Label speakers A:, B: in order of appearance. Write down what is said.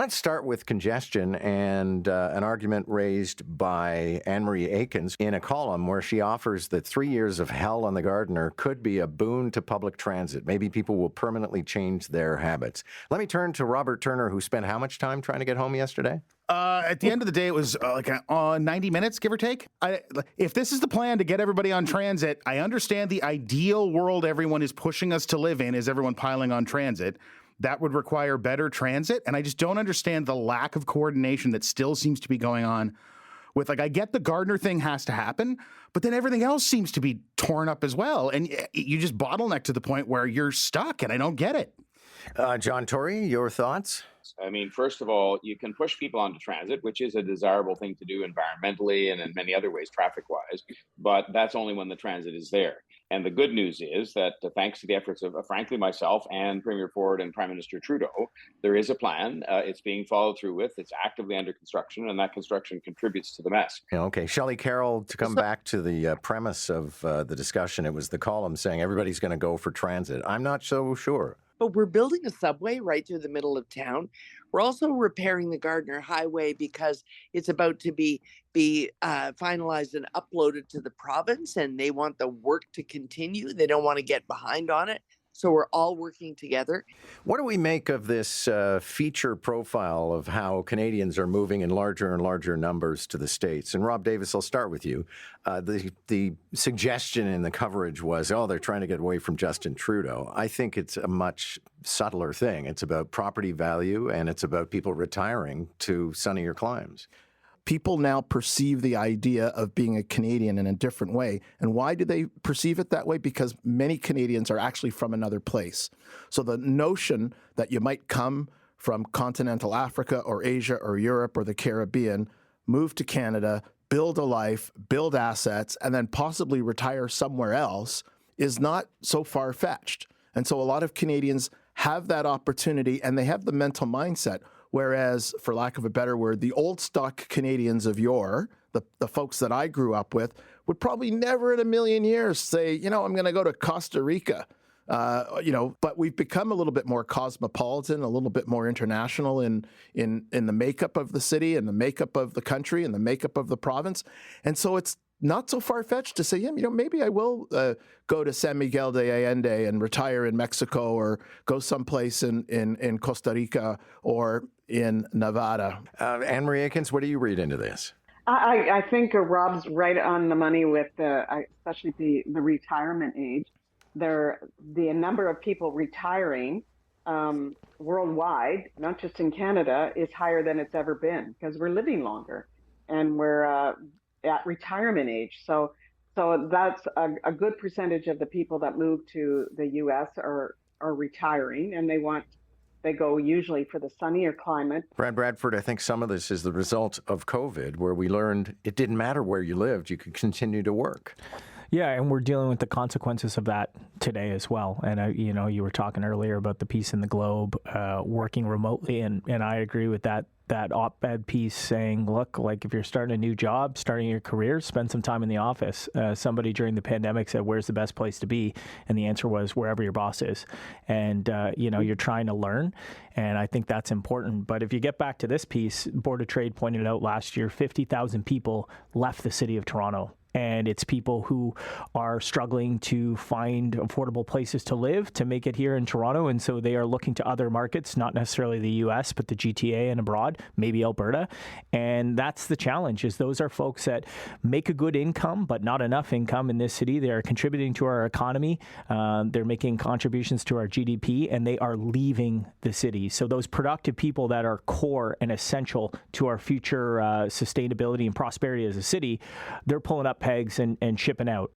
A: Let's start with congestion and an argument raised by Anne-Marie Aikens in a column where she offers that 3 years of hell on the Gardiner could be a boon to public transit. Maybe people will permanently change their habits. Let me turn to Robert Turner, who spent how much time trying to get home yesterday?
B: At the end of the day, it was 90 minutes, give or take. If this is the plan to get everybody on transit, I understand the ideal world everyone is pushing us to live in is everyone piling on transit. That would require better transit. And I just don't understand the lack of coordination that still seems to be going on with, I get the Gardiner thing has to happen, but then everything else seems to be torn up as well. And you just bottleneck to the point where you're stuck, and I don't get it.
A: John Tory, your thoughts?
C: I mean, first of all, you can push people onto transit, which is a desirable thing to do environmentally and in many other ways, traffic-wise, but that's only when the transit is there. And the good news is that thanks to the efforts of, frankly, myself and Premier Ford and Prime Minister Trudeau, there is a plan. It's being followed through with. It's actively under construction, and that construction contributes to the mess.
A: Okay. Shelley Carroll, to come back to the premise of the discussion, it was the column saying everybody's going to go for transit. I'm not so sure.
D: But we're building a subway right through the middle of town. We're also repairing the Gardiner Highway because it's about to be finalized and uploaded to the province, and they want the work to continue. They don't want to get behind on it. So we're all working together.
A: What do we make of this feature profile of how Canadians are moving in larger and larger numbers to the States? And Rob Davis, I'll start with you. The suggestion in the coverage was, they're trying to get away from Justin Trudeau. I think it's a much subtler thing. It's about property value, and it's about people retiring to sunnier climes.
E: People now perceive the idea of being a Canadian in a different way. And why do they perceive it that way? Because many Canadians are actually from another place. So the notion that you might come from continental Africa or Asia or Europe or the Caribbean, move to Canada, build a life, build assets, and then possibly retire somewhere else is not so far-fetched. And so a lot of Canadians have that opportunity, and they have the mental mindset. Whereas, for lack of a better word, the old stock Canadians of yore, the folks that I grew up with, would probably never in a million years say, I'm going to go to Costa Rica. But we've become a little bit more cosmopolitan, a little bit more international in the makeup of the city and the makeup of the country and the makeup of the province. And so it's not so far-fetched to say, maybe I will go to San Miguel de Allende and retire in Mexico, or go someplace in Costa Rica or in Nevada.
A: Anne-Marie Aikens, what do you read into this?
F: I think Rob's right on the money with especially the retirement age. The number of people retiring worldwide, not just in Canada, is higher than it's ever been because we're living longer and we're at retirement age. So that's a good percentage of the people that move to the U.S. are retiring, and they go usually for the sunnier climate.
A: Brad Bradford, I think some of this is the result of COVID, where we learned it didn't matter where you lived, you could continue to work.
G: Yeah, and we're dealing with the consequences of that today as well. And, you were talking earlier about the piece in the Globe, working remotely, and I agree with that op-ed piece saying, look, if you're starting a new job, starting your career, spend some time in the office. Somebody during the pandemic said, where's the best place to be? And the answer was wherever your boss is. And, you're trying to learn. And I think that's important. But if you get back to this piece, Board of Trade pointed out last year, 50,000 people left the city of Toronto. And it's people who are struggling to find affordable places to live, to make it here in Toronto. And so they are looking to other markets, not necessarily the U.S., but the GTA and abroad, maybe Alberta. And that's the challenge, is those are folks that make a good income, but not enough income in this city. They are contributing to our economy. They're making contributions to our GDP, and they are leaving the city. So those productive people that are core and essential to our future sustainability and prosperity as a city, they're pulling up pegs and shipping out.